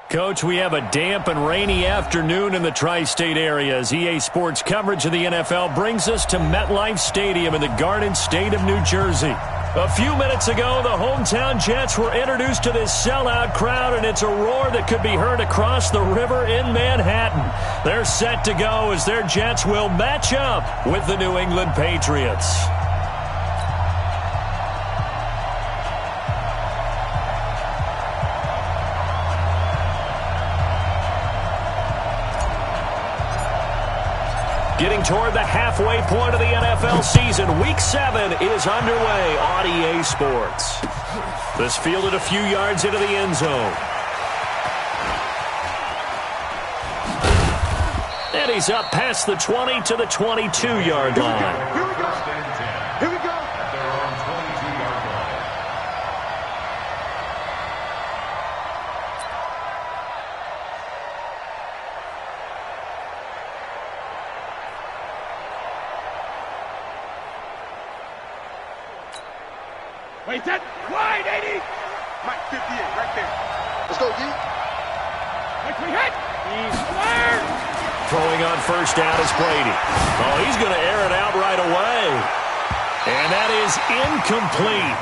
Coach, we have a damp and rainy afternoon in the tri-state area as EA Sports coverage of the NFL brings us to MetLife Stadium in the Garden State of New Jersey. A few minutes ago, the hometown Jets were introduced to this sellout crowd, and it's a roar that could be heard across the river in Manhattan. They're set to go as their Jets will match up with the New England Patriots. Getting toward the halfway point of the NFL season, Week 7 is underway on EA Sports. This fielded a few yards into the end zone. And he's up past the 20 to the 22-yard line. Here we go. Here we go. At their own 22-yard line. Wait, that wide, 80. Mike, 58, right there. Let's go, G. Wait, we hit. He's fired. Throwing on first down is Brady. Oh, he's going to air it out right away. And that is incomplete.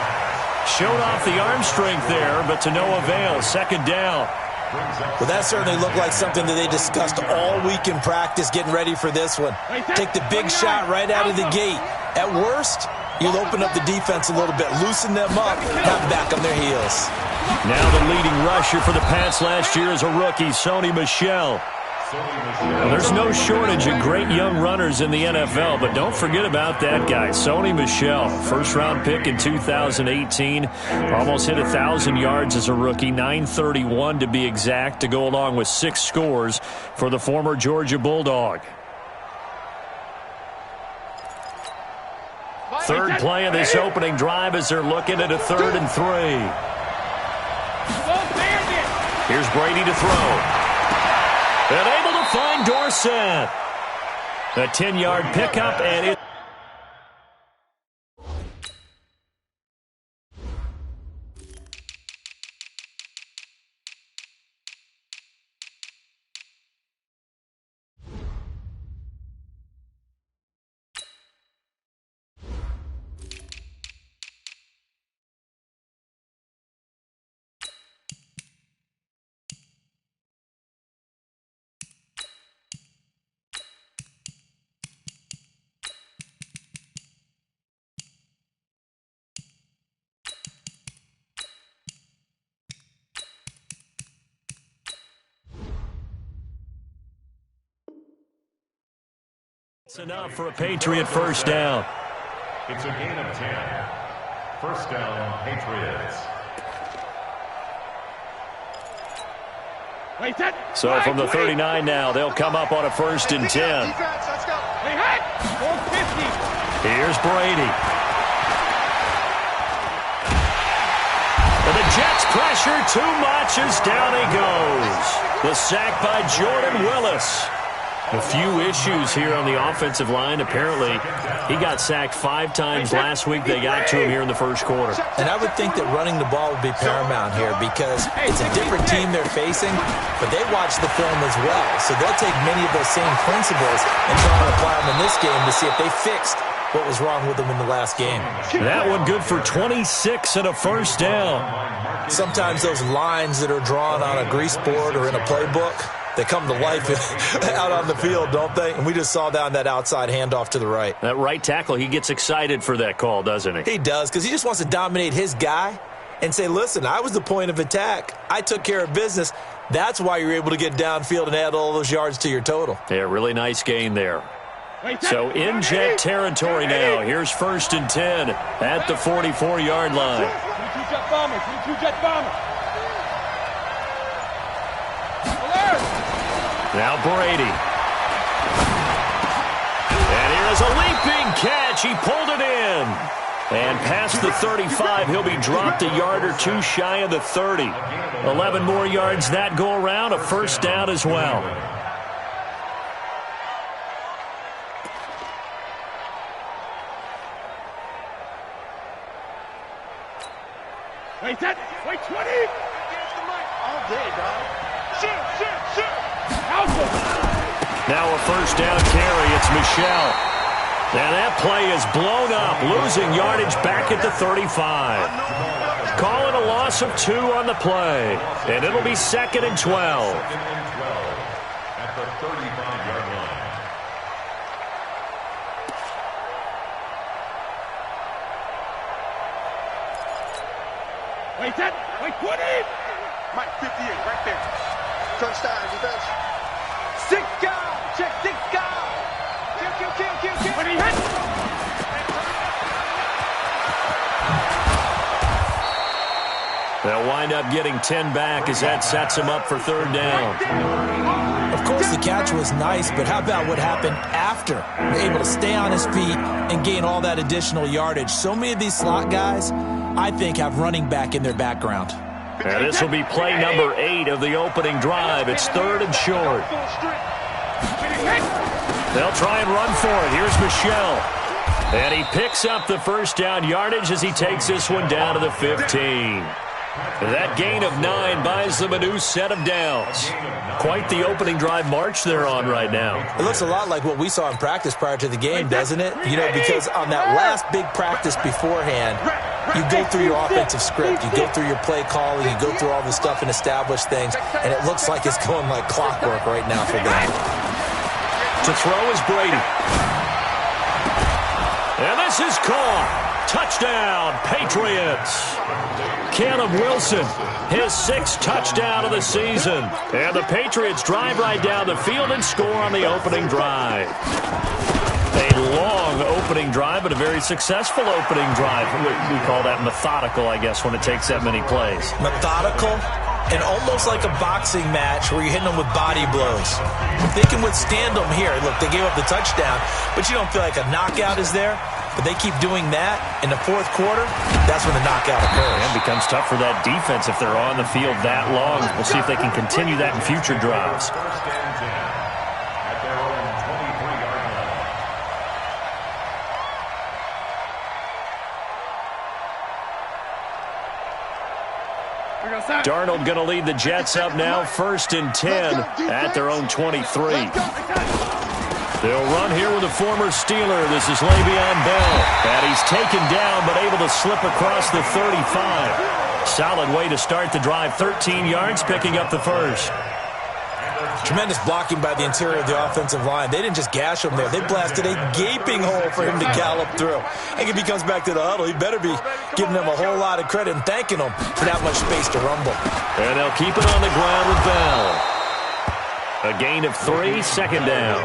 Showed off the arm strength there, but to no avail. Second down. Well, that certainly looked like something that they discussed all week in practice getting ready for this one. Take the big shot right out of the gate. At worst, you'll open up the defense a little bit, loosen them up, have back on their heels. Now the leading rusher for the Pats last year is a rookie, Sony Michel. Well, there's no shortage of great young runners in the NFL, but don't forget about that guy, Sony Michel. First-round pick in 2018. Almost hit 1,000 yards as a rookie, 931 to be exact, to go along with 6 scores for the former Georgia Bulldog. Third play of this opening drive as they're looking at a 3rd and 3. Here's Brady to throw. And able to find Dorsett. A 10-yard pickup, and it... It's enough for a Patriot first down. It's a gain of 10. First down, Patriots. So from the 39 now, they'll come up on a 1st and 10. Here's Brady. And the Jets pressure too much as down he goes. The sack by Jordan Willis. A few issues here on the offensive line. Apparently, he got sacked 5 times last week. They got to him here in the first quarter. And I would think that running the ball would be paramount here because it's a different team they're facing, but they watch the film as well. So they'll take many of those same principles and try to apply them in this game to see if they fixed what was wrong with them in the last game. That one good for 26 and a first down. Sometimes those lines that are drawn on a grease board or in a playbook, they come to life out on the field, don't they? And we just saw that on that outside handoff to the right. That right tackle, he gets excited for that call, doesn't he? He does, because he just wants to dominate his guy and say, listen, I was the point of attack. I took care of business. That's why you're able to get downfield and add all those yards to your total. Yeah, really nice gain there. So in Jet territory now. Here's 1st and 10 at the 44-yard line. 22 Jet Bombers, 22 Jet Bombers. Now Brady. And here's a leaping catch. He pulled it in. And past the 35, he'll be dropped a yard or two shy of the 30. 11 more yards that go around, a first down as well. Wait, that. Wait, 20. All day, dog. Shoot. Now a first down carry. It's Michelle. And that play is blown up, losing yardage back at the 35. Calling a loss of 2 on the play. And it'll be 2nd and 12. At the 35-yard line. Wait, that. Wait, 20. Mike, 58, right there. Touchdown, defense. Sick guy. Check sick guy. Kill. When he hit. They'll wind up getting 10 back as that sets him up for 3rd down. Of course, the catch was nice, but how about what happened after? Able to stay on his feet and gain all that additional yardage. So many of these slot guys, I think, have running back in their background. And this will be play number 8 of the opening drive. It's 3rd and short. They'll try and run for it. Here's Michelle. And he picks up the first down yardage as he takes this one down to the 15. That gain of 9 buys them a new set of downs. Quite the opening drive march they're on right now. It looks a lot like what we saw in practice prior to the game, doesn't it? You know, because on that last big practice beforehand, you go through your offensive script. You go through your play calling. You go through all the stuff and establish things. And it looks like it's going like clockwork right now for them. To throw is Brady. And this is caught. Touchdown, Patriots. Caleb Wilson, his 6th touchdown of the season. And the Patriots drive right down the field and score on the opening drive. A long opening drive, but a very successful opening drive. We call that methodical, I guess, when it takes that many plays. Methodical and almost like a boxing match where you're hitting them with body blows. If they can withstand them here, look, they gave up the touchdown, but you don't feel like a knockout is there. But they keep doing that in the 4th quarter, that's when the knockout occurs. It becomes tough for that defense if they're on the field that long. We'll see if they can continue that in future drives. First and 10 at their own 23-yard line. Darnold going to lead the Jets up now, 1st and 10 at their own 23. They'll run here with a former Steeler. This is Le'Veon Bell. And he's taken down but able to slip across the 35. Solid way to start the drive. 13 yards, picking up the first. Tremendous blocking by the interior of the offensive line. They didn't just gash him there. They blasted a gaping hole for him to gallop through. I think if he comes back to the huddle, he better be giving them a whole lot of credit and thanking them for that much space to rumble. And they'll keep it on the ground with Bell. A gain of 3, 2nd down.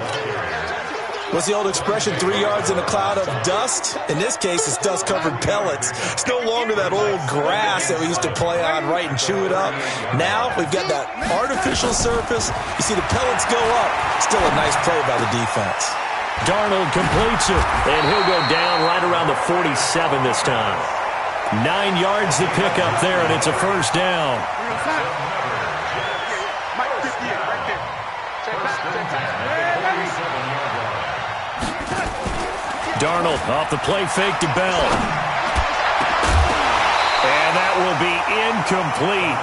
What's the old expression, 3 yards in a cloud of dust? In this case, it's dust-covered pellets. It's no longer that old grass that we used to play on, right, and chew it up. Now, we've got that artificial surface. You see the pellets go up. Still a nice play by the defense. Darnold completes it, and he'll go down right around the 47 this time. 9 yards to pick up there, and it's a first down. Mike, 58, right there. Check that. Darnold off the play fake to Bell. And that will be incomplete.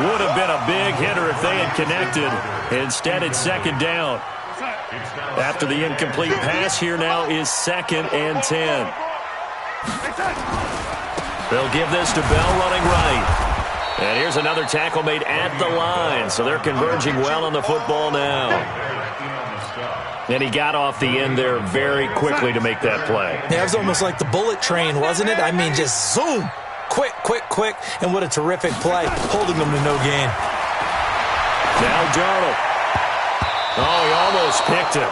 Would have been a big hitter if they had connected. Instead, it's 2nd down. After the incomplete pass, here now is 2nd and 10. They'll give this to Bell running right. And here's another tackle made at the line. So they're converging well on the football now. And he got off the end there very quickly to make that play. Yeah, it was almost like the bullet train, wasn't it? I mean, just zoom. Quick. And what a terrific play, holding them to no gain. Now Darnold. Oh, he almost picked it.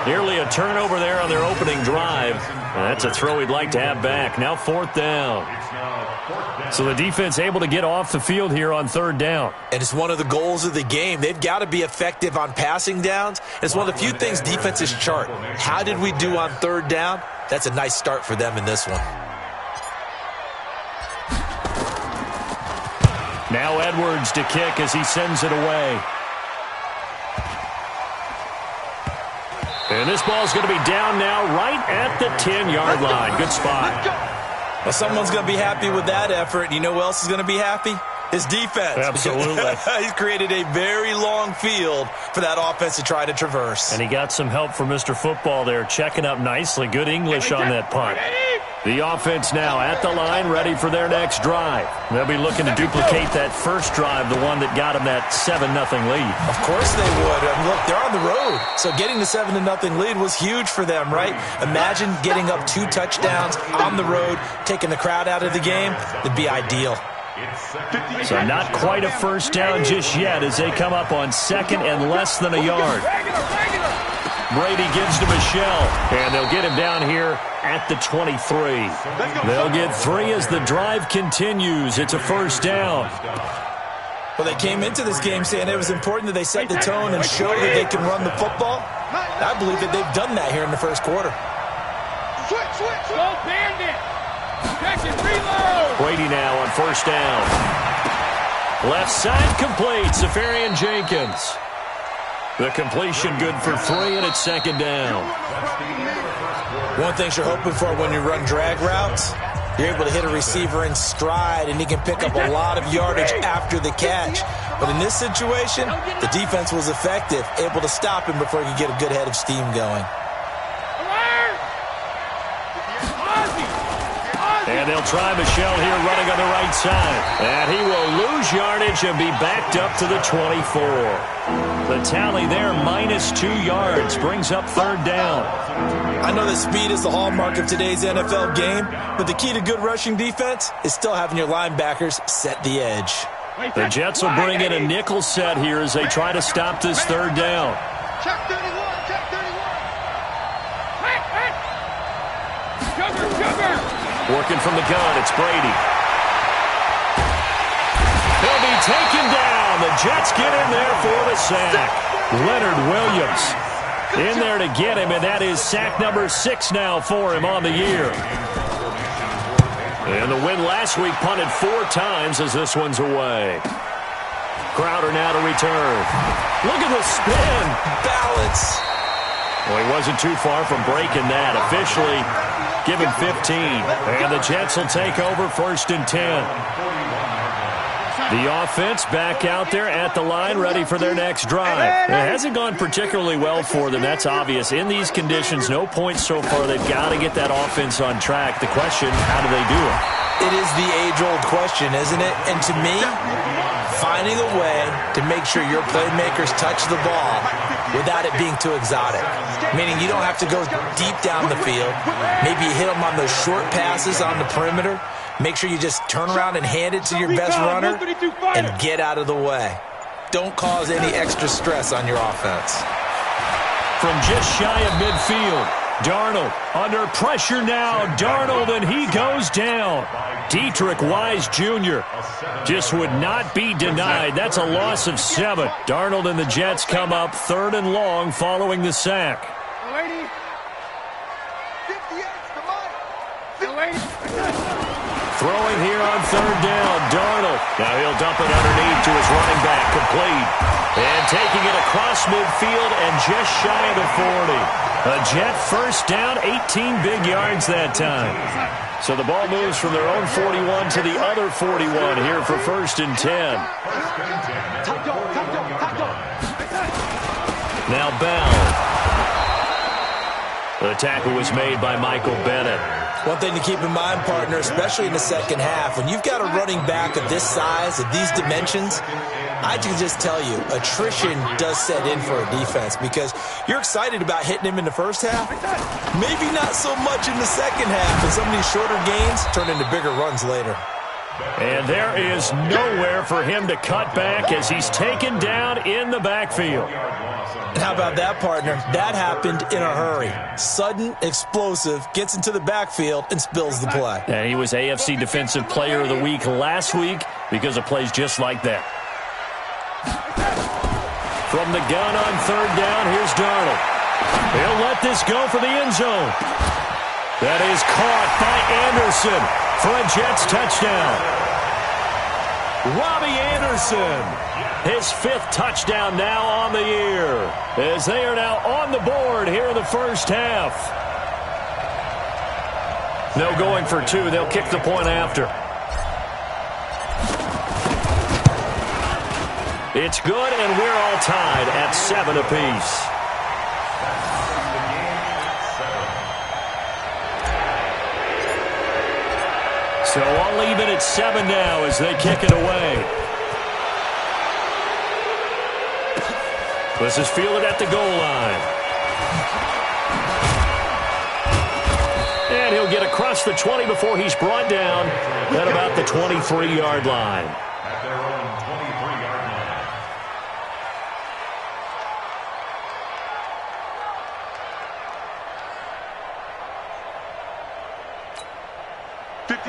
Nearly a turnover there on their opening drive. And that's a throw he'd like to have back. Now 4th down. So the defense able to get off the field here on 3rd down. And it's one of the goals of the game. They've got to be effective on passing downs. It's one of the few things defenses chart. How did we do on 3rd down? That's a nice start for them in this one. Now Edwards to kick as he sends it away. And this ball's going to be down now right at the 10-yard line. Good spot. Well, someone's going to be happy with that effort. You know who else is going to be happy? His defense. Absolutely. He's created a very long field for that offense to try to traverse. And he got some help from Mr. Football there, checking up nicely. Good English on that punt. The offense now at the line, ready for their next drive. They'll be looking to duplicate that first drive, the one that got them that 7-0 lead. Of course they would. Look, they're on the road, so getting the 7-0 lead was huge for them, right? Imagine getting up 2 touchdowns on the road, taking the crowd out of the game. It'd be ideal. So not quite a first down just yet as they come up on second and less than a yard. Brady gives to Michelle, and they'll get him down here at the 23. They'll get 3 as the drive continues. It's a first down. Well, they came into this game saying it was important that they set the tone and show that they can run the football. I believe that they've done that here in the first quarter. Slow bandit. Check it, reload. Brady now on first down. Left side complete. Safarian Jenkins. The completion good for 3, and it's second down. One thing you're hoping for when you run drag routes, you're able to hit a receiver in stride, and he can pick up a lot of yardage after the catch. But in this situation, the defense was effective, able to stop him before he could get a good head of steam going. And they'll try Michelle here running on the right side. And he will lose yardage and be backed up to the 24. The tally there, -2 yards, brings up third down. I know that speed is the hallmark of today's NFL game, but the key to good rushing defense is still having your linebackers set the edge. The Jets will bring in a nickel set here as they try to stop this third down. Check 31, check 31. Sugar. Working from the gun, it's Brady. He'll be taken down. The Jets get in there for the sack. Leonard Williams in there to get him, and that is sack number 6 now for him on the year. And the win last week punted 4 times as this one's away. Crowder now to return. Look at the spin. Balance. Well, he wasn't too far from breaking that. Officially, give him 15. And the Jets will take over first and 10. The offense back out there at the line, ready for their next drive. It hasn't gone particularly well for them. That's obvious. In these conditions, no points so far. They've got to get that offense on track. The question, how do they do it? It is the age-old question, isn't it? And to me, finding a way to make sure your playmakers touch the ball without it being too exotic. Meaning you don't have to go deep down the field. Maybe you hit them on those short passes on the perimeter. Make sure you just turn around and hand it to your best runner and get out of the way. Don't cause any extra stress on your offense. From just shy of midfield, Darnold under pressure now. Darnold, and he goes down. Dietrich Wise Jr. just would not be denied. That's a loss of 7. Darnold and the Jets come up 3rd and long following the sack. Throwing here on 3rd down, Darnold. Now he'll dump it underneath to his running back, complete. And taking it across midfield and just shy of the 40. A Jet first down, 18 big yards that time. So the ball moves from their own 41 to the other 41 here for first and 10. Now Bell. The tackle was made by Michael Bennett. One thing to keep in mind, partner, especially in the second half, when you've got a running back of this size, of these dimensions, I can just tell you, attrition does set in for a defense because you're excited about hitting him in the first half. Maybe not so much in the second half, and some of these shorter gains turn into bigger runs later. And there is nowhere for him to cut back as he's taken down in the backfield. How about that, partner? That happened in a hurry. Sudden, explosive, gets into the backfield and spills the play. And he was AFC Defensive Player of the Week last week because of plays just like that. From the gun on 3rd down, here's Darnold. He'll let this go for the end zone. That is caught by Anderson for a Jets touchdown. Robbie Anderson. His 5th touchdown now on the year, as they are now on the board here in the first half. No going for 2. They'll kick the point after. It's good, and we're all tied at 7 apiece. So I'll leave it at 7 now as they kick it away. This is fielded at the goal line. And he'll get across the 20 before he's brought down at about the 23-yard line. At their own 23-yard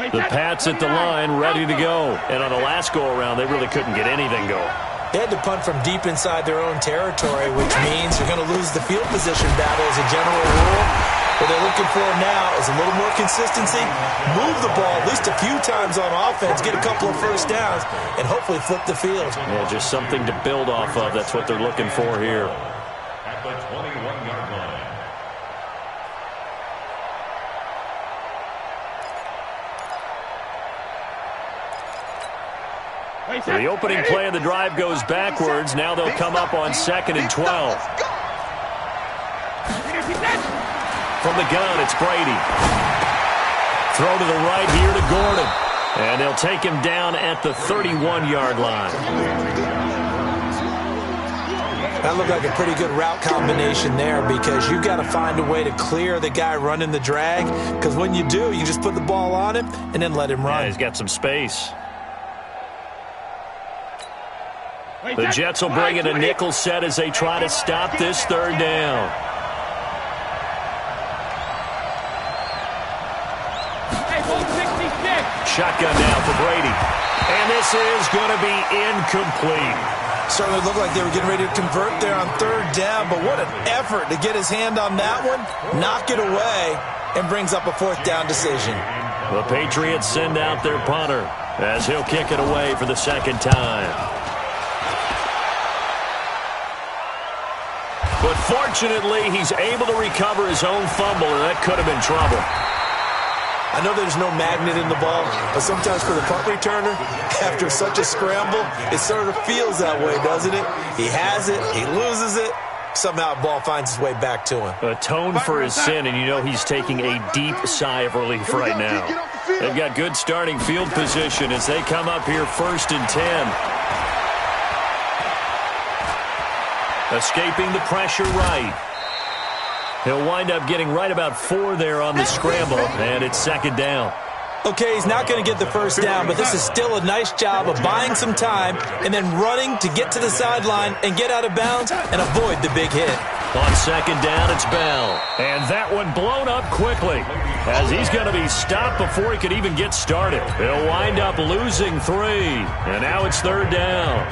line. The Pats at the line, ready to go. And on the last go-around, they really couldn't get anything going. They had to punt from deep inside their own territory, which means you're going to lose the field position battle as a general rule. What they're looking for now is a little more consistency, move the ball at least a few times on offense, get a couple of first downs, and hopefully flip the field. Yeah, just something to build off of. That's what they're looking for here. At the 21-yard line. The opening play of the drive goes backwards. Now they'll come up on 2nd and 12. From the gun, it's Brady. Throw to the right here to Gordon. And they'll take him down at the 31-yard line. That looked like a pretty good route combination there, because you've got to find a way to clear the guy running the drag, because when you do, you just put the ball on him and then let him run. Yeah, he's got some space. The Jets will bring in a nickel set as they try to stop this 3rd down. Shotgun now for Brady. And this is going to be incomplete. Certainly looked like they were getting ready to convert there on 3rd down, but what an effort to get his hand on that one, knock it away, and brings up a 4th down decision. The Patriots send out their punter as he'll kick it away for the 2nd time. But fortunately, he's able to recover his own fumble, and that could have been trouble. I know there's no magnet in the ball, but sometimes for the punt returner, after such a scramble, it sort of feels that way, doesn't it? He has it, he loses it, somehow the ball finds its way back to him. Atone for his sin, and you know he's taking a deep sigh of relief right now. They've got good starting field position as they come up here 1st and 10. Escaping the pressure right. He'll wind up getting right about 4 there on the scramble, and it's 2nd down. Okay, he's not going to get the first down, but this is still a nice job of buying some time and then running to get to the sideline and get out of bounds and avoid the big hit. On 2nd down, it's Bell. And that one blown up quickly as he's going to be stopped before he could even get started. He'll wind up losing 3, and now it's 3rd down.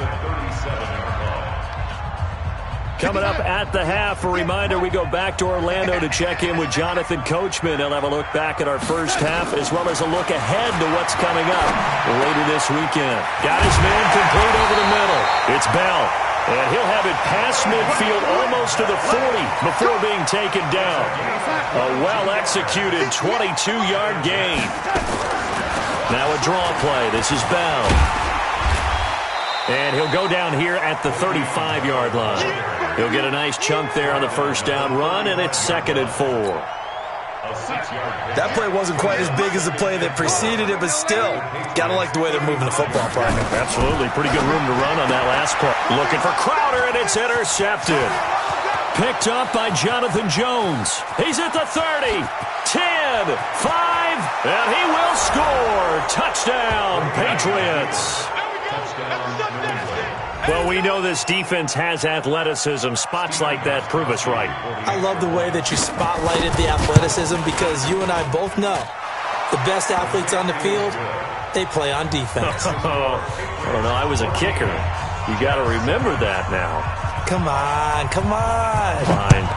Coming up at the half, a reminder, we go back to Orlando to check in with Jonathan Coachman. He'll have a look back at our first half as well as a look ahead to what's coming up later this weekend. Got his man complete over the middle. It's Bell, and he'll have it past midfield almost to the 40 before being taken down. A well-executed 22-yard gain. Now a draw play. This is Bell. And he'll go down here at the 35-yard line. He'll get a nice chunk there on the first down run, and it's 2nd and 4. That play wasn't quite as big as the play that preceded it, but still, got to like the way they're moving the football, partner. Absolutely. Pretty good room to run on that last play. Looking for Crowder, and it's intercepted. Picked up by Jonathan Jones. He's at the 30, 10, 5, and he will score. Touchdown, Patriots. Well, we know this defense has athleticism. Spots like that prove us right. I love the way that you spotlighted the athleticism, because you and I both know the best athletes on the field, they play on defense. I don't know. I was a kicker. You got to remember that now. Come on, come on. Fine.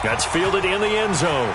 That's fielded in the end zone.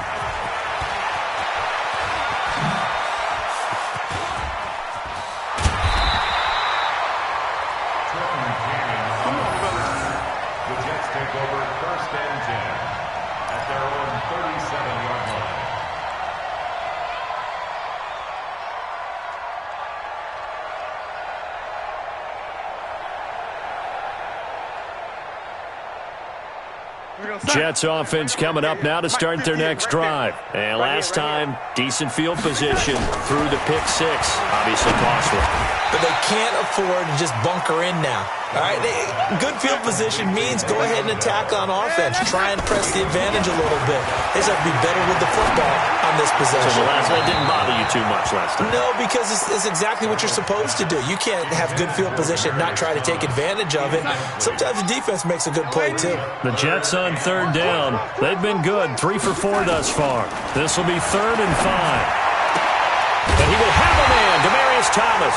Jets offense coming up now to start their next drive. And last time, decent field position through the pick six. Obviously costly. But they can't afford to just bunker in now. All right, good field position means go ahead and attack on offense. Try and press the advantage a little bit. They just have to be better with the football on this possession. So the last one didn't bother you too much last time? No, because it's exactly what you're supposed to do. You can't have good field position and not try to take advantage of it. Sometimes the defense makes a good play, too. The Jets on third down. They've been good, 3 for 4 thus far. This will be 3rd and 5. And he will have a man, Demaryius Thomas.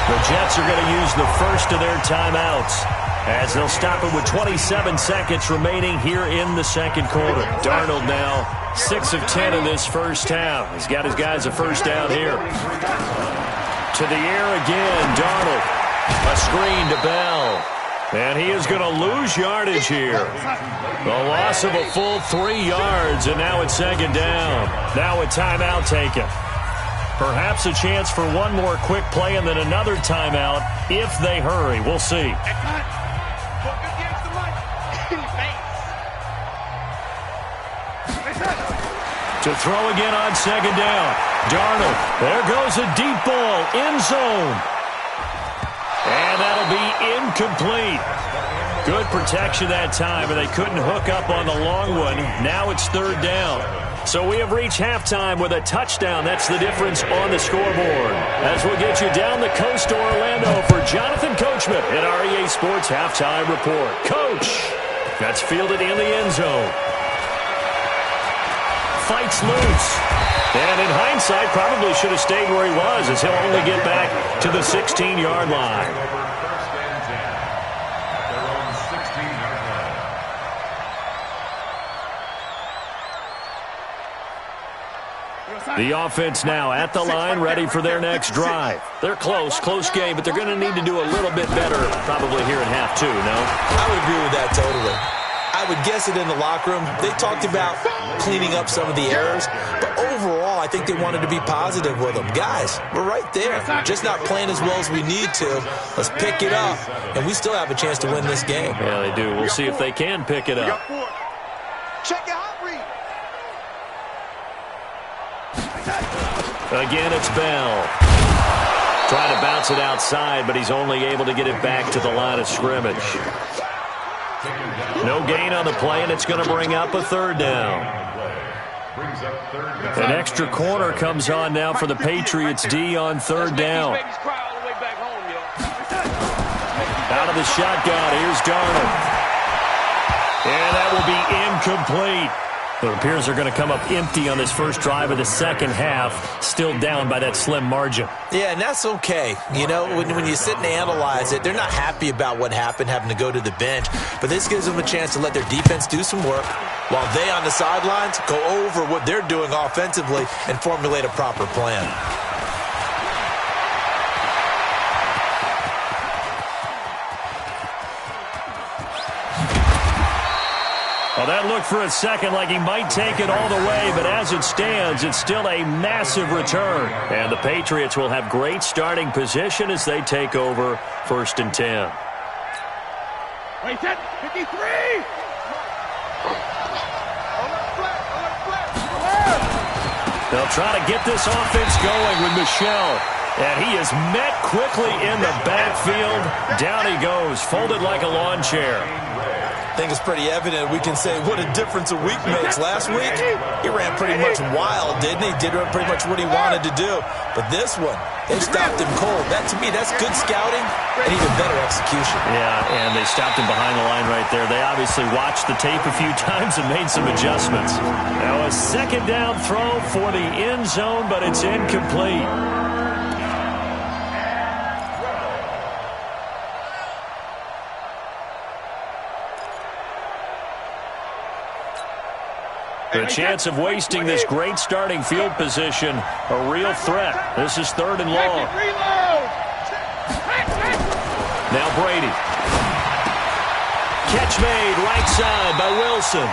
The Jets are going to use the first of their timeouts as they'll stop it with 27 seconds remaining here in the second quarter. Darnold now 6 of 10 in this first half. He's got his guys a first down here. To the air again, Darnold. A screen to Bell. And he is going to lose yardage here. The loss of a full 3 yards, and now it's second down. Now a timeout taken. Perhaps a chance for one more quick play and then another timeout if they hurry. We'll see. To throw again on second down. Darnold. There goes a deep ball. End zone. And that'll be incomplete. Good protection that time, and they couldn't hook up on the long one. Now it's third down. So we have reached halftime with a touchdown. That's the difference on the scoreboard. As we'll get you down the coast to Orlando for Jonathan Coachman at our EA Sports Halftime Report. Coach, that's fielded in the end zone. Fights loose. And in hindsight, probably should have stayed where he was as he'll only get back to the 16-yard line. The offense now at the line, ready for their next drive. They're close game, but they're going to need to do a little bit better probably here in half two, no? I would agree with that totally. I would guess it in the locker room. They talked about cleaning up some of the errors, but overall, I think they wanted to be positive with them. Guys, we're right there. Just not playing as well as we need to. Let's pick it up, and we still have a chance to win this game. Yeah, they do. We'll see if they can pick it up. Check your hot read. Again, it's Bell. Trying to bounce it outside, but he's only able to get it back to the line of scrimmage. No gain on the play, and it's going to bring up a third down. An extra corner comes on now for the Patriots D on third down. Out of the shotgun, here's Darnold. And that will be incomplete. It appears they're going to come up empty on this first drive of the second half, still down by that slim margin. Yeah, and that's okay. You know, when you sit and analyze it, they're not happy about what happened, having to go to the bench. But this gives them a chance to let their defense do some work while they on the sidelines go over what they're doing offensively and formulate a proper plan. Well, that looked for a second like he might take it all the way, but as it stands, it's still a massive return. And the Patriots will have great starting position as they take over 1st and 10. Wait, set, 53! They'll try to get this offense going with Michel. And he is met quickly in the backfield. Down he goes, folded like a lawn chair. I think it's pretty evident we can say what a difference a week makes. Last week, he ran pretty much wild, didn't he? Did pretty much what he wanted to do. But this one, they stopped him cold. That, to me, that's good scouting and even better execution. Yeah, and they stopped him behind the line right there. They obviously watched the tape a few times and made some adjustments. Now a second down throw for the end zone, but it's incomplete. The chance of wasting this great starting field position, a real threat. This is 3rd and long. Now Brady. Catch made right side by Wilson.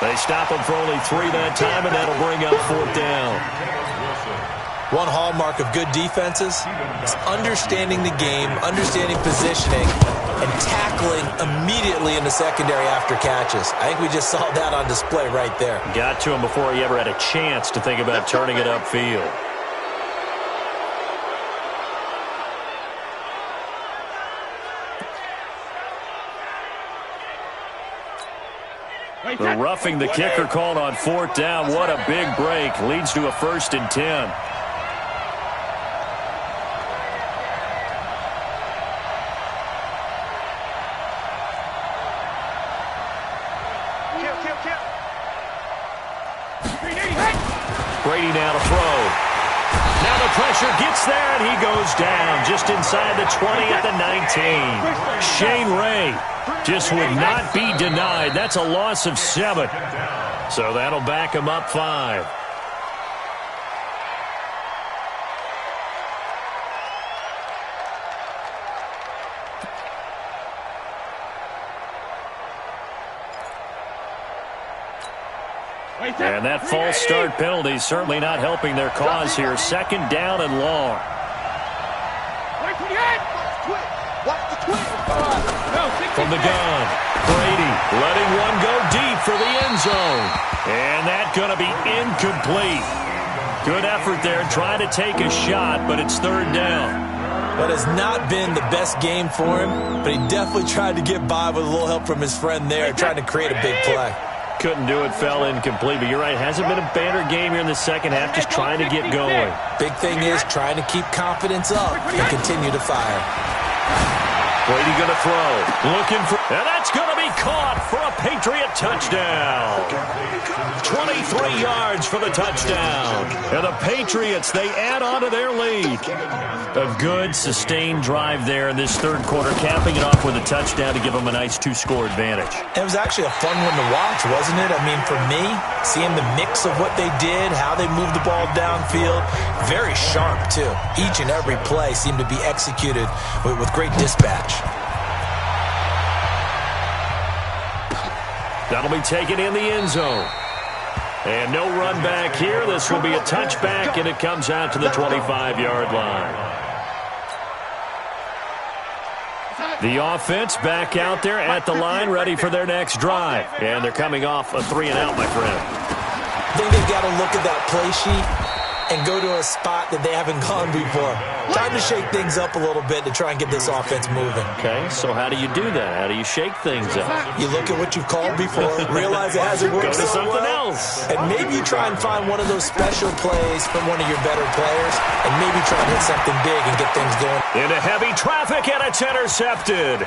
They stop him for only 3 that time, and that'll bring up 4th down. One hallmark of good defenses is understanding the game, understanding positioning, and tackling immediately in the secondary after catches. I think we just saw that on display right there. Got to him before he ever had a chance to think about turning it upfield. The roughing the kicker called on 4th down. What a big break. Leads to a 1st and 10. Brady now to throw. Now the pressure gets there, and he goes down just inside the 20 at the 19. Shane Ray just would not be denied. That's a loss of 7. So that'll back him up 5. And that false start penalty is certainly not helping their cause here. 2nd down and long. From the gun, Brady letting one go deep for the end zone. And that's going to be incomplete. Good effort there, trying to take a shot, but it's 3rd down. That has not been the best game for him, but he definitely tried to get by with a little help from his friend there, trying to create a big play. Couldn't do it, fell incomplete, but you're right. Hasn't been a banner game here in the second half, just trying to get going. Big thing is trying to keep confidence up and continue to fire. Brady going to throw. Looking for... And that's going to be caught for a Patriot touchdown. 23 yards for the touchdown. And the Patriots, they add on to their lead. A good, sustained drive there in this 3rd quarter, capping it off with a touchdown to give them a nice 2-score advantage. It was actually a fun one to watch, wasn't it? I mean, for me, seeing the mix of what they did, how they moved the ball downfield, very sharp, too. Each and every play seemed to be executed with great dispatch. That'll be taken in the end zone. And no run back here. This will be a touchback, and it comes out to the 25-yard line. The offense back out there at the line, ready for their next drive. And they're coming off a 3-and-out, my friend. I think they've got to look at that play sheet and go to a spot that they haven't gone before. Time to shake things up a little bit to try and get this offense moving. Okay, so how do you do that? How do you shake things up? You look at what you've called before, realize it hasn't worked so something well, else. And maybe you try and find one of those special plays from one of your better players, and maybe try and hit something big and get things going. Into heavy traffic, and it's intercepted.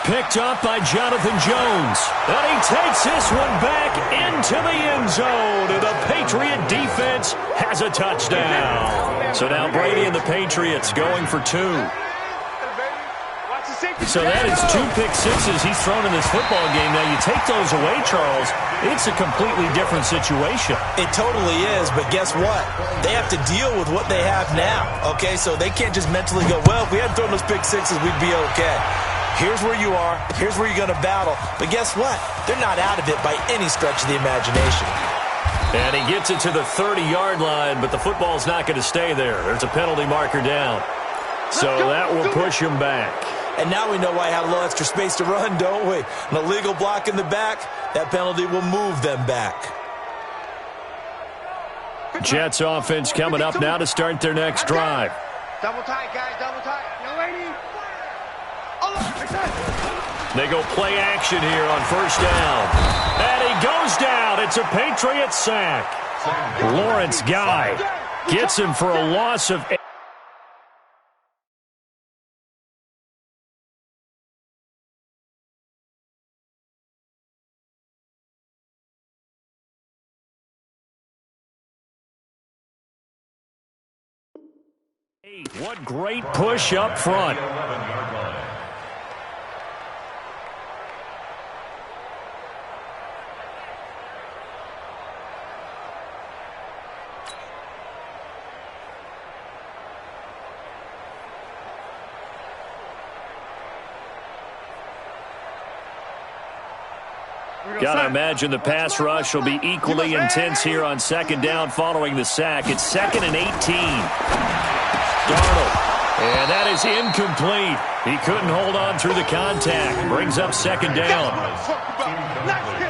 Picked up by Jonathan Jones. And he takes this one back into the end zone. And the Patriot defense has a touchdown. So now Brady and the Patriots going for 2. So that is 2 pick sixes he's thrown in this football game. Now, you take those away, Charles, it's a completely different situation. It totally is, but guess what? They have to deal with what they have now, okay? So they can't just mentally go, well, if we hadn't thrown those pick sixes, we'd be okay. Here's where you are. Here's where you're going to battle. But guess what? They're not out of it by any stretch of the imagination. And he gets it to the 30-yard line, but the football's not going to stay there. There's a penalty marker down. So that will push him back. And now we know why I had a little extra space to run, don't we? An illegal block in the back, that penalty will move them back. Jets offense coming up now to start their next drive. Double tight, guys, double tight. No waiting. They go play action here on 1st down. And he goes down. It's a Patriot sack. Lawrence Guy gets him for a loss of 8. What great push up front. Gotta imagine the pass rush will be equally intense here on second down following the sack. It's 2nd and 18. Darnold. And that is incomplete. He couldn't hold on through the contact. Brings up second down.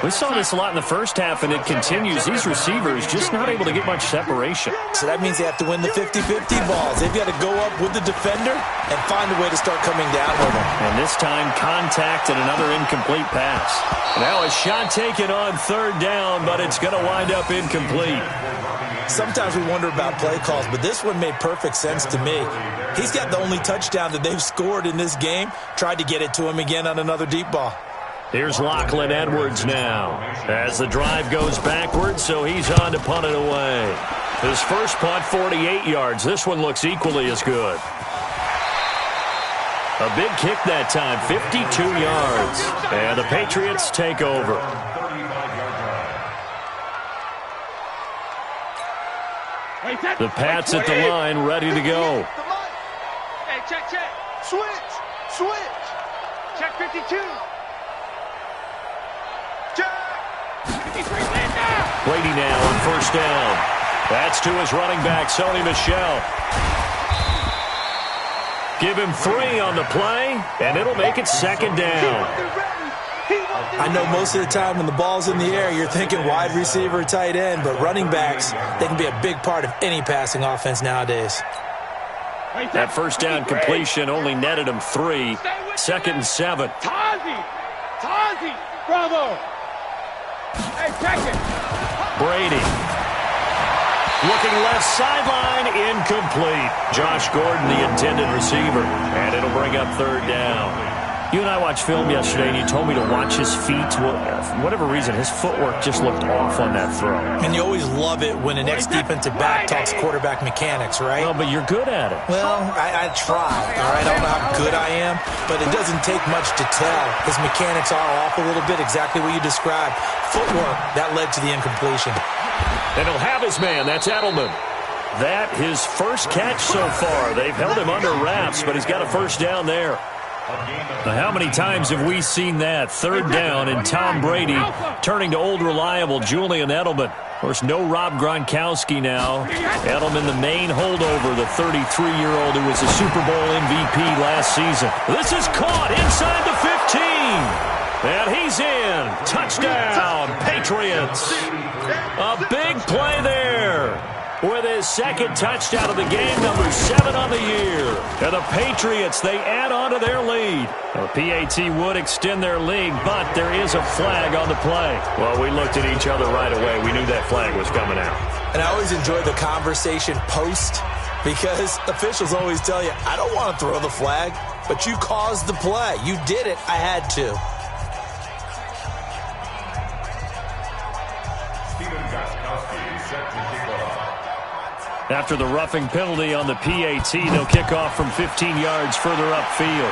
We saw this a lot in the first half, and it continues. These receivers just not able to get much separation. So that means they have to win the 50-50 balls. They've got to go up with the defender and find a way to start coming down with them. And this time, contact and another incomplete pass. Now a shot taken on third down, but it's going to wind up incomplete. Sometimes we wonder about play calls, but this one made perfect sense to me. He's got the only touchdown that they've scored in this game. Tried to get it to him again on another deep ball. Here's Lachlan Edwards now as the drive goes backwards, so he's on to punt it away. His first punt, 48 yards. This one looks equally as good. A big kick that time, 52 yards. And the Patriots take over. The Pats at the line, ready to go. Hey, check. Switch. Check 52. Brady now on first down. That's to his running back, Sony Michel. Give him 3 on the play, and it'll make it second down. I know most of the time when the ball's in the air, you're thinking wide receiver, tight end, but running backs, they can be a big part of any passing offense nowadays. That first down completion only netted him 3. 2nd and 7. Tazi, bravo. Hey, check it. Brady. Looking left sideline, incomplete. Josh Gordon, the intended receiver. And it'll bring up third down. You and I watched film yesterday, and you told me to watch his feet. For whatever reason, his footwork just looked off on that throw. And you always love it when an ex-defensive back talks quarterback mechanics, right? Well, but you're good at it. Well, I try, all right? I don't know how good I am, but it doesn't take much to tell. His mechanics are off a little bit, exactly what you described. Footwork, that led to the incompletion. And he'll have his man. That's Edelman. That his first catch so far. They've held him under wraps, but he's got a first down there. Now, how many times have we seen that? Third down and Tom Brady turning to old reliable Julian Edelman. Of course, no Rob Gronkowski now. Edelman, the main holdover, the 33-year-old who was a Super Bowl MVP last season. This is caught inside the 15. And he's in. Touchdown, Patriots. A big play there. With his second touchdown of the game, number 7 on the year. And the Patriots, they add on to their lead. The PAT would extend their lead, but there is a flag on the play. Well, we looked at each other right away. We knew that flag was coming out. And I always enjoy the conversation post because officials always tell you, I don't want to throw the flag, but you caused the play. You did it. I had to. After the roughing penalty on the PAT, they'll kick off from 15 yards further upfield.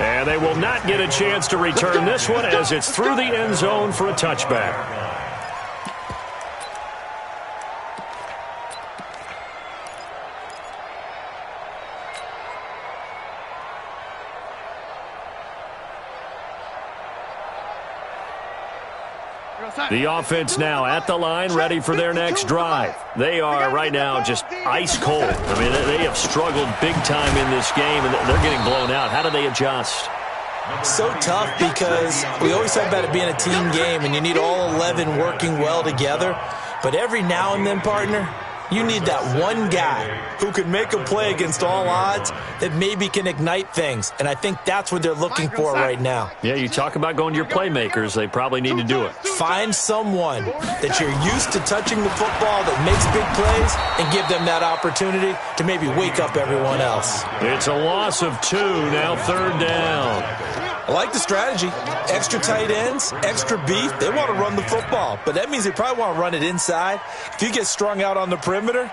And they will not get a chance to return this one as it's through the end zone for a touchback. The offense now at the line, ready for their next drive. They are right now just ice cold. I mean, they have struggled big time in this game, and they're getting blown out. How do they adjust? So tough because we always talk about it being a team game, and you need all 11 working well together. But every now and then, partner, you need that one guy who can make a play against all odds that maybe can ignite things. And I think that's what they're looking for right now. Yeah, you talk about going to your playmakers. They probably need to do it. Find someone that you're used to touching the football that makes big plays and give them that opportunity to maybe wake up everyone else. It's a loss of 2, now third down. I like the strategy. Extra tight ends, extra beef. They want to run the football, but that means they probably want to run it inside. If you get strung out on the perimeter,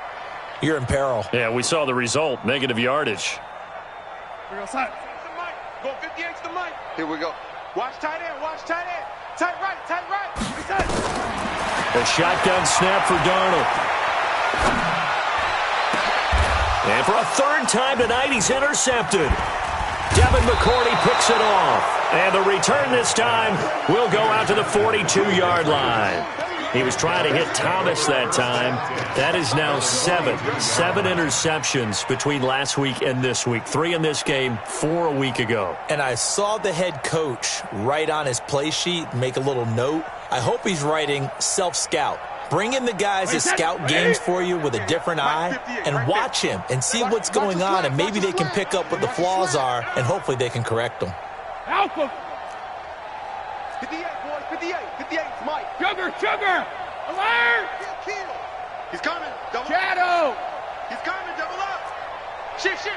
you're in peril. Yeah, we saw the result, negative yardage. Go 58 to the mic. Here we go. Watch tight end, watch tight end. Tight right, tight right. A shotgun snap for Darnold. And for a third time tonight, he's intercepted. Devin McCourty picks it off. And the return this time will go out to the 42-yard line. He was trying to hit Thomas that time. That is now 7 interceptions between last week and this week. 3 in this game, 4 a week ago. And I saw the head coach write on his play sheet, make a little note. I hope he's writing self-scout. Bring in the guys that scout games for you with a different eye and watch him and see what's going on, and maybe they can pick up what the flaws are, and hopefully they can correct them. Alpha. 58, boys, 58, 58, Mike. Sugar. Alert. He's coming. Double. Shadow. He's coming. Double up. Shift.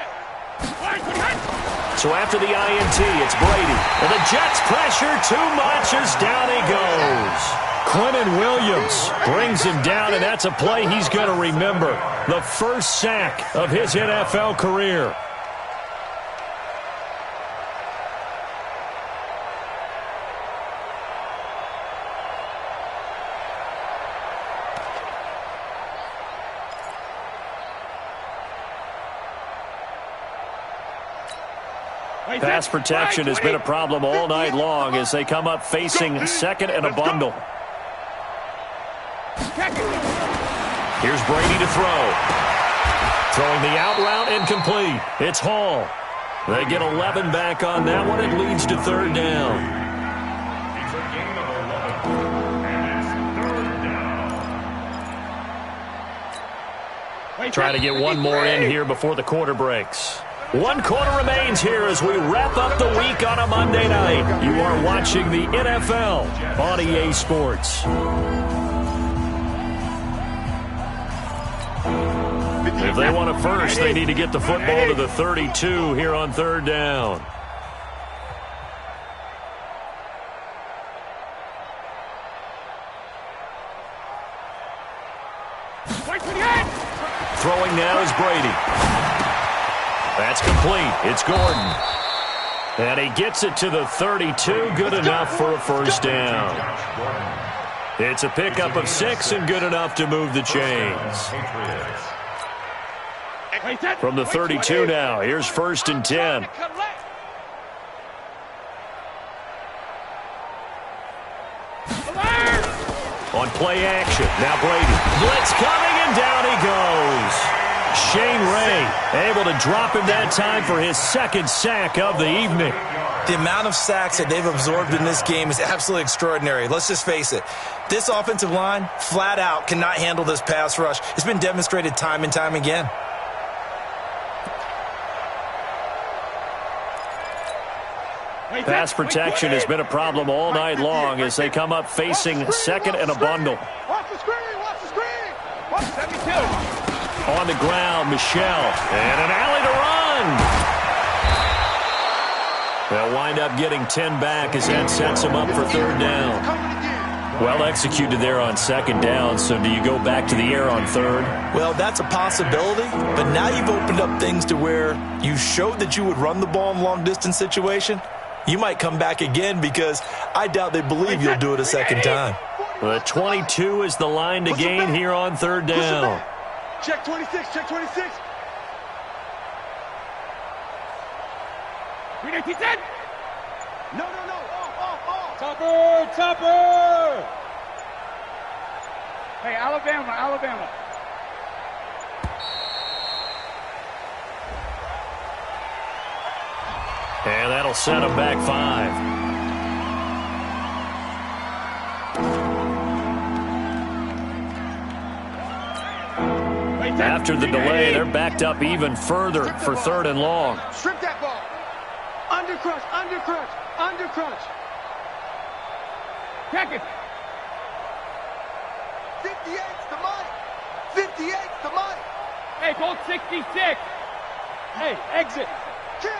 So after the INT, it's Brady. And the Jets pressure too much as down he goes. Quentin Williams brings him down, and that's a play he's going to remember. The first sack of his NFL career. Pass protection has been a problem all night long as they come up facing second and a bundle. Here's Brady to throw. Throwing the out route incomplete. It's Hall. They get 11 back on that one. It leads to third down. It's a gain of 11, and it's third down. Try to get one more in here before the quarter breaks. 1 quarter remains here as we wrap up the week on a Monday night. You are watching the NFL on EA Sports. If they want it first, they need to get the football to the 32 here on third down. Throwing now is Brady. That's complete. It's Gordon. And he gets it to the 32. Good enough for a first down. It's a pickup of 6 and good enough to move the chains. From the 32 now, here's first and 10. On play action, now Brady. Blitz coming, and down he goes. Shane Ray able to drop him that time for his second sack of the evening. The amount of sacks that they've absorbed in this game is absolutely extraordinary. Let's just face it. This offensive line, flat out, cannot handle this pass rush. It's been demonstrated time and time again. Pass protection has been a problem all night long as they come up facing second and a bundle. Watch the screen. Watch 72. On the ground, Michelle. And an alley to run. They'll wind up getting 10 back as that sets them up for third down. Well executed there on second down, so do you go back to the air on third? Well, that's a possibility, but now you've opened up things to where you showed that you would run the ball in long-distance situation. You might come back again because I doubt they believe you'll do it a second time. The 22 is the line to gain here on third down. Check 26, check 26. No. Off. Topper. Hey, Alabama. And that'll set them back 5. After the delay, they're backed up even further for third and long. Strip that ball. Under crunch. Check it. 58's the money. Hey, Colt 66. Hey, exit. Kill.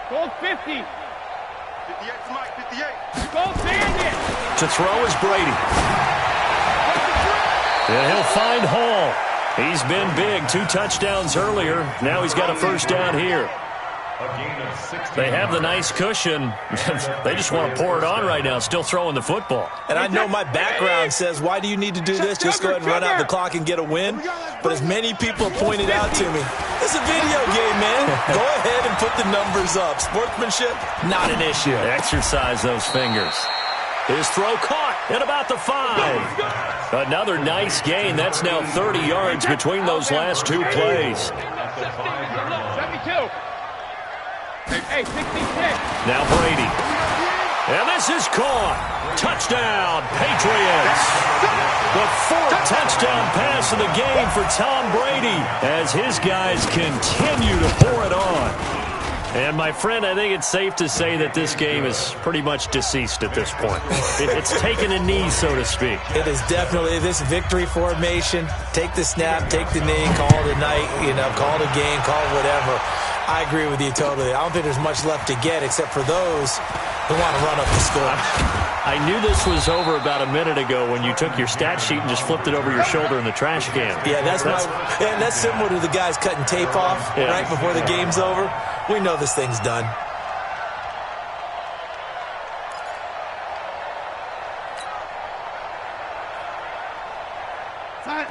Colt 50. 58's Mike, 58. Colt bandit. To throw is Brady. And he'll find Hall. He's been big. 2 touchdowns earlier. Now he's got a first down here. They have the nice cushion. They just want to pour it on right now, still throwing the football. And I know my background says, why do you need to do this? Just go ahead and run out the clock and get a win. But as many people have pointed out to me, It's a video game, man. Go ahead and put the numbers up. Sportsmanship, not an issue. Exercise those fingers. His throw caught at about the 5. Another nice gain. That's now 30 yards between those last two plays. 72. Hey, 66. Now Brady. And this is caught. Touchdown, Patriots. The 4th touchdown pass of the game for Tom Brady as his guys continue to pour it on. And, my friend, I think it's safe to say that this game is pretty much deceased at this point. It's taken a knee, so to speak. It is definitely this victory formation. Take the snap, take the knee, call it a night, call it a game, call it whatever. I agree with you totally. I don't think there's much left to get except for those who want to run up the score. I knew this was over about a minute ago when you took your stat sheet and just flipped it over your shoulder in the trash can. Yeah, that's similar to the guys cutting tape off right before the game's over. We know this thing's done.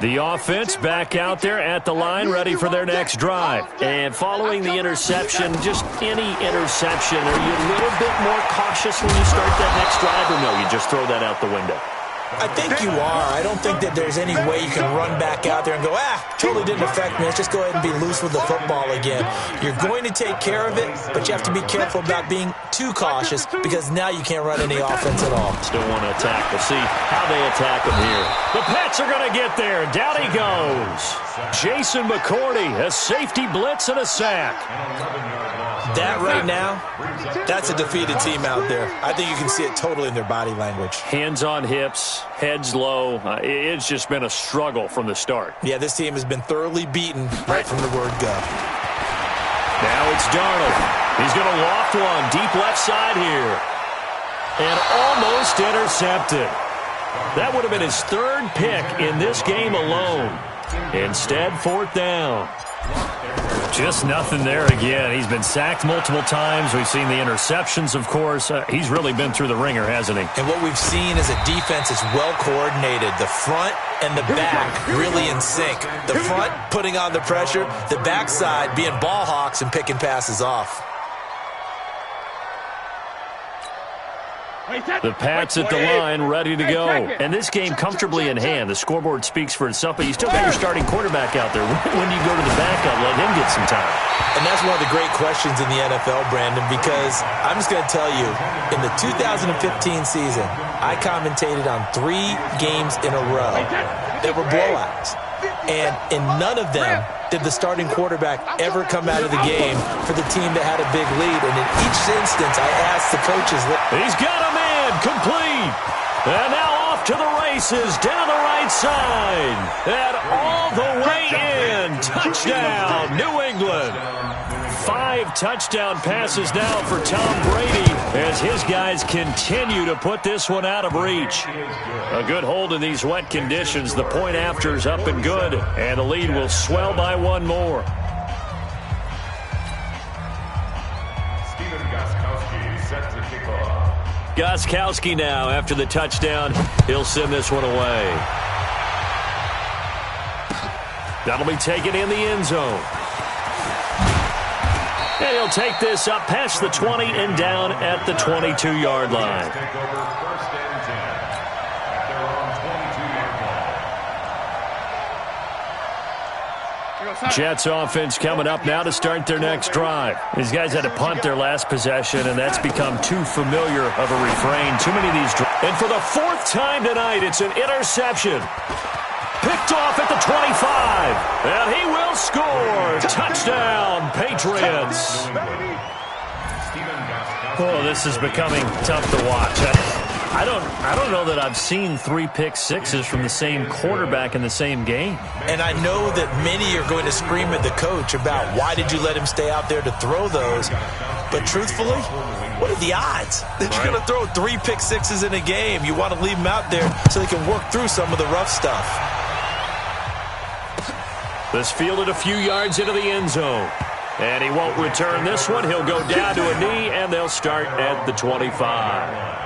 The offense back out there at the line, ready for their next drive. And following the interception, just any interception, are you a little bit more cautious when you start that next drive, or no, you just throw that out the window? I think you are. I don't think that there's any way you can run back out there and go, totally didn't affect me. Let's just go ahead and be loose with the football again. You're going to take care of it, but you have to be careful about being too cautious because now you can't run any offense at all. Still want to attack. We'll see how they attack him here. The Pats are going to get there. Down he goes. Jason McCourty, a safety blitz and a sack. That right now, that's a defeated team out there. I think you can see it totally in their body language. Hands on hips, heads low. It's just been a struggle from the start. Yeah, this team has been thoroughly beaten right from the word go. Now it's Darnold. He's going to loft one deep left side here. And almost intercepted. That would have been his 3rd pick in this game alone. Instead, 4th down. Just nothing there again. He's been sacked multiple times. We've seen the interceptions, of course. He's really been through the ringer, hasn't he? And what we've seen is a defense that's well coordinated. The front and the back really in sync. The front putting on the pressure. The backside being ball hawks and picking passes off. The Pats at the line, ready to go. And this game comfortably in hand. The scoreboard speaks for itself, but you still got your starting quarterback out there. When do you go to the backup? Let him get some time. And that's one of the great questions in the NFL, Brandon, because I'm just going to tell you, in the 2015 season, I commentated on 3 games in a row that were blowouts. And in none of them did the starting quarterback ever come out of the game for the team that had a big lead. And in each instance, I asked the coaches. He's got a man complete. And now off to the races down the right side. And all the way in. Touchdown, New England. 5 touchdown passes now for Tom Brady as his guys continue to put this one out of reach. A good hold in these wet conditions. The point after is up and good, and the lead will swell by 1 more. Gostkowski now after the touchdown. He'll send this one away. That'll be taken in the end zone. And he'll take this up past the 20 and down at the 22-yard line. Jets offense coming up now to start their next drive. These guys had to punt their last possession, and that's become too familiar of a refrain. Too many of these. And for the 4th time tonight, it's an interception. Picked off at the 25, and he will score. Touchdown, Patriots. Oh, this is becoming tough to watch. I don't know that I've seen 3 pick sixes from the same quarterback in the same game. And I know that many are going to scream at the coach about why did you let him stay out there to throw those. But truthfully, what are the odds that you're going to throw 3 pick sixes in a game? You want to leave him out there so they can work through some of the rough stuff. This fielded a few yards into the end zone. And he won't return this one. He'll go down to a knee, and they'll start at the 25.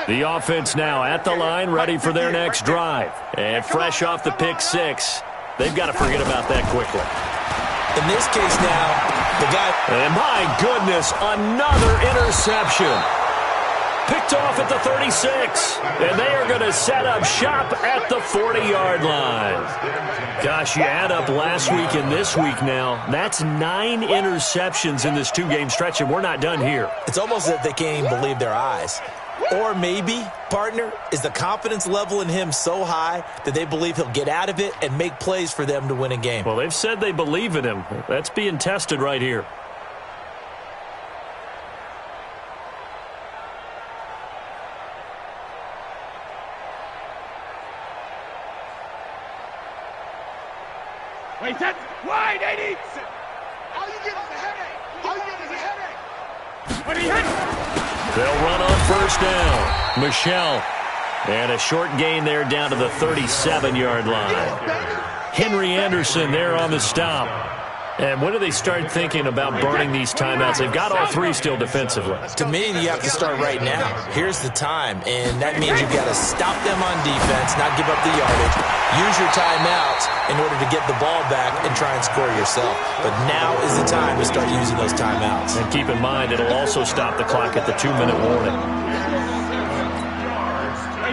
The offense now at the line, ready for their next drive. And fresh off the pick six, they've got to forget about that quickly. In this case now, the guy... And my goodness, another interception. Picked off at the 36. And they are going to set up shop at the 40-yard line. Gosh, you add up last week and this week now. That's 9 interceptions in this 2-game stretch, and we're not done here. It's almost as if they can't even believe their eyes. Or maybe, partner, is the confidence level in him so high that they believe he'll get out of it and make plays for them to win a game. Well, they've said they believe in him. That's being tested right here. Wait, set. Wide, 80. All you get is a headache. All you get is a headache. What do you hit? They'll run on first down. Michelle. And a short gain there down to the 37-yard line. Henry Anderson there on the stop. And when do they start thinking about burning these timeouts? They've got all 3 still defensively. To me, you have to start right now. Here's the time, and that means you've got to stop them on defense, not give up the yardage. Use your timeouts in order to get the ball back and try and score yourself. But now is the time to start using those timeouts. And keep in mind, it'll also stop the clock at the 2-minute warning.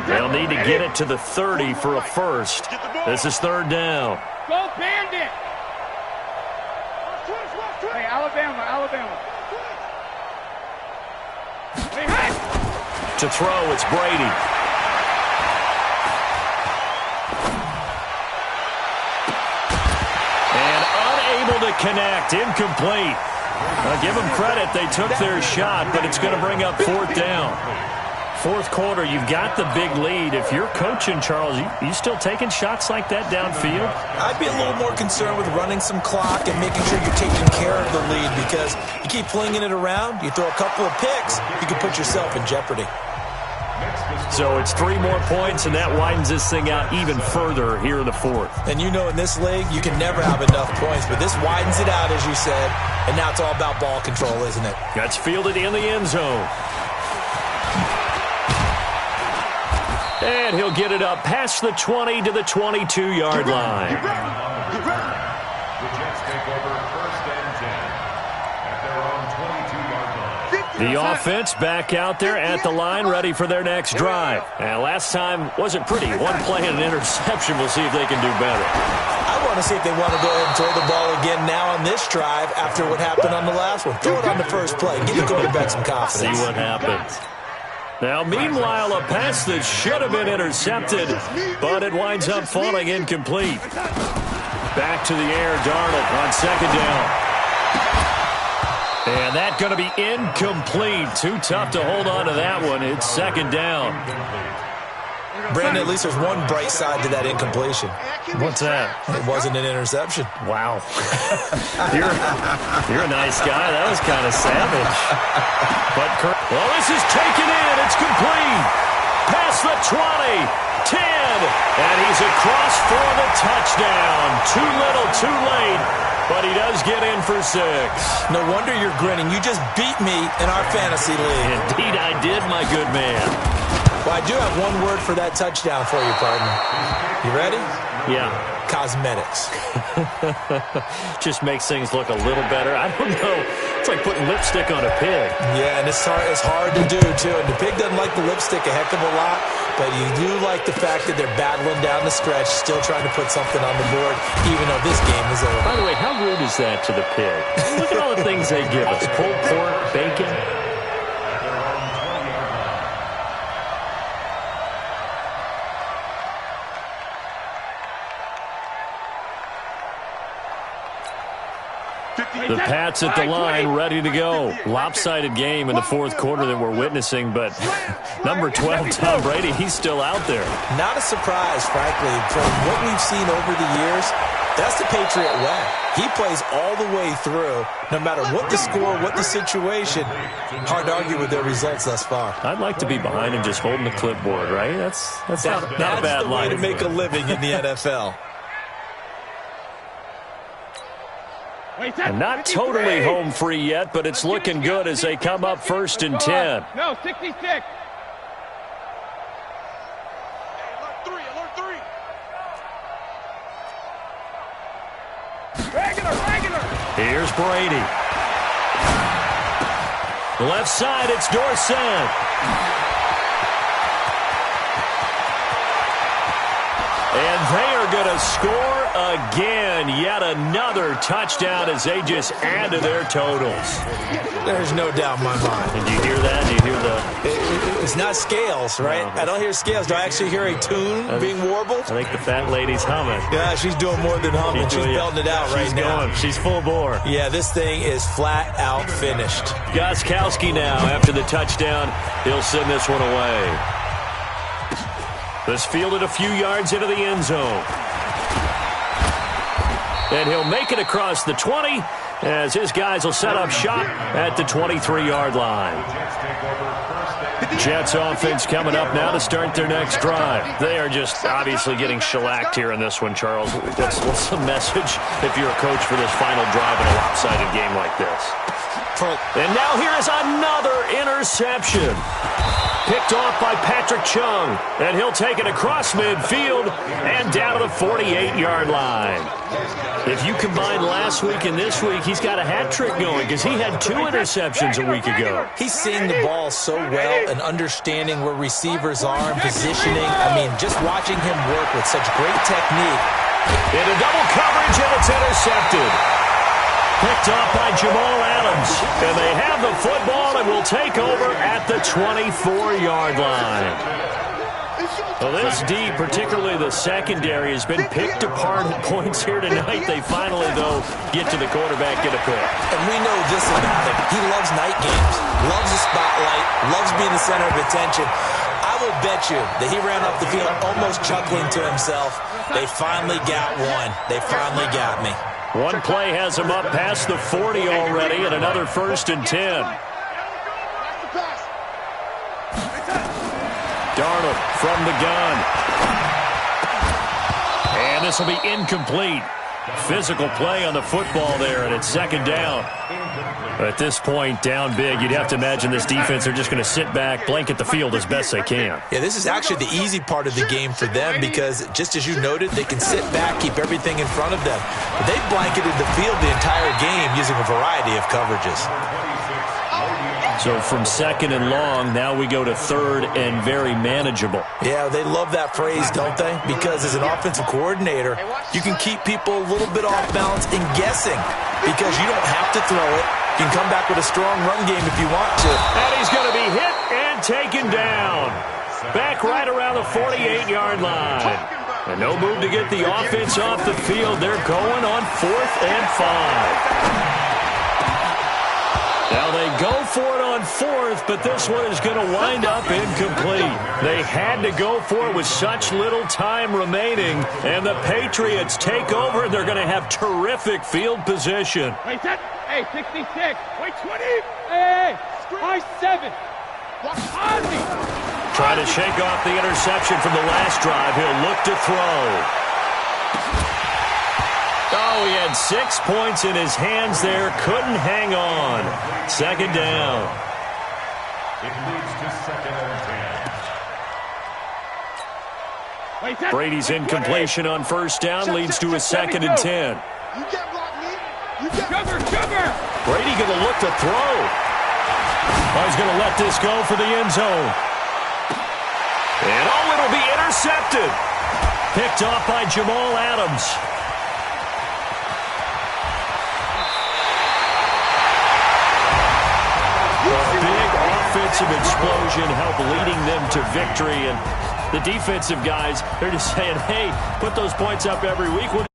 They'll need to get it to the 30 for a first. This is third down. Go Bandit. Hey, Alabama. Hey, hey. To throw, it's Brady. And unable to connect, incomplete. Now give them credit, they took their shot, but it's going to bring up 4th down. 4th quarter, you've got the big lead. If you're coaching, Charles, you still taking shots like that downfield? I'd be a little more concerned with running some clock and making sure you're taking care of the lead, because you keep flinging it around, you throw a couple of picks, you can put yourself in jeopardy. So it's 3 more points, and that widens this thing out even further here in the 4th. And you know in this league, you can never have enough points, but this widens it out, as you said, and now it's all about ball control, isn't it? That's fielded in the end zone. And he'll get it up past the 20 to the 22-yard line. The Jets take over first and 10 at their own 22-yard line. The offense back out there at the line, ready for their next drive. And last time wasn't pretty. 1 play and an interception. We'll see if they can do better. I want to see if they want to go ahead and throw the ball again now on this drive after what happened on the last one. Throw it on the first play. Give the quarterback some confidence. See what happens. Now, meanwhile, a pass that should have been intercepted, but it winds up falling incomplete. Back to the air, Darnold on second down. And that's going to be incomplete. Too tough to hold on to that one. It's second down. Brandon, at least there's one bright side to that incompletion. What's that? It wasn't an interception. Wow. You're a nice guy. That was kind of savage. But well, this is taken in. It's complete. Past the 20, 10, and he's across for the touchdown. Too little, too late, but he does get in for 6. No wonder you're grinning. You just beat me in our fantasy league. Indeed I did, my good man. Well, I do have one word for that touchdown for you, partner. You ready? Yeah. Cosmetics. Just makes things look a little better. I don't know. It's like putting lipstick on a pig. Yeah, and it's hard to do, too. And the pig doesn't like the lipstick a heck of a lot, but you do like the fact that they're battling down the stretch, still trying to put something on the board, even though this game is over. By the way, how rude is that to the pig? Look at all the things they give us. Pulled pork, bacon. The Pats at the line, ready to go. Lopsided game in the 4th quarter that we're witnessing, but number 12, Tom Brady, he's still out there. Not a surprise, frankly. From what we've seen over the years, that's the Patriot way. He plays all the way through, no matter what the score, what the situation. Hard to argue with their results thus far. I'd like to be behind him just holding the clipboard, right? That's not a bad life. That's the way to make a living in the NFL. And not totally home free yet, but it's looking good as they come up first and 10. No, 66. Here's Brady. The left side, it's Dorsett. And they are going to score again. Yet another touchdown as they just add to their totals. There's no doubt in my mind. And do you hear that? Do you hear the... It's not scales, right? No. I don't hear scales. Do I actually hear a tune being warbled? I think the fat lady's humming. Yeah, she's doing more than humming. She's belting it out right now. She's going. She's full bore. Yeah, this thing is flat out finished. Gostkowski now, after the touchdown, he'll send this one away. This fielded a few yards into the end zone. And he'll make it across the 20 as his guys will set up shop at the 23-yard line. Jets offense coming up now to start their next drive. They are just obviously getting shellacked here in this one, Charles. What's the message if you're a coach for this final drive in a lopsided game like this? And now here is another interception. Picked off by Patrick Chung. And he'll take it across midfield and down to the 48-yard line. If you combine last week and this week, he's got a hat trick going because he had 2 interceptions a week ago. He's seeing the ball so well and understanding where receivers are and positioning. I mean, just watching him work with such great technique. Into double coverage, and it's intercepted. Picked off by Jamal Adams. And they have the football and will take over at the 24-yard line. Well, this D, particularly the secondary, has been picked apart at points here tonight. They finally, though, get to the quarterback, get a pick. And we know this about him. He loves night games, loves the spotlight, loves being the center of attention. I will bet you that he ran up the field almost chuckling to himself. They finally got one. They finally got me. One play has him up past the 40 already, and another 1st and 10. Darnold from the gun. And this will be incomplete. Physical play on the football there, and it's 2nd down. At this point, down big, you'd have to imagine this defense are just going to sit back, blanket the field as best they can. Yeah, this is actually the easy part of the game for them because, just as you noted, they can sit back, keep everything in front of them. But they've blanketed the field the entire game using a variety of coverages. So from 2nd and long, now we go to 3rd and very manageable. Yeah, they love that phrase, don't they? Because as an offensive coordinator, you can keep people a little bit off balance and guessing because you don't have to throw it. You can come back with a strong run game if you want to. And he's going to be hit and taken down. Back right around the 48-yard line. And no move to get the offense off the field. They're going on 4th and 5. Now they go for it on 4th, but this one is going to wind up incomplete. They had to go for it with such little time remaining, and the Patriots take over, and they're going to have terrific field position. Wait, set. Hey, 66. Wait, 20. Hey, high 7. On me. Trying to shake off the interception from the last drive. He'll look to throw. Oh, he had 6 points in his hands there. Couldn't hang on. 2nd down. It leads to 2nd and 10. Brady's incompletion on 1st down leads to a 2nd and 10. You can't block me. You can't. Sugar. Brady going to look to throw. Oh, he's going to let this go for the end zone. And oh, it'll be intercepted. Picked off by Jamal Adams. A big offensive explosion helped leading them to victory. And the defensive guys, they're just saying, hey, put those points up every week. We'll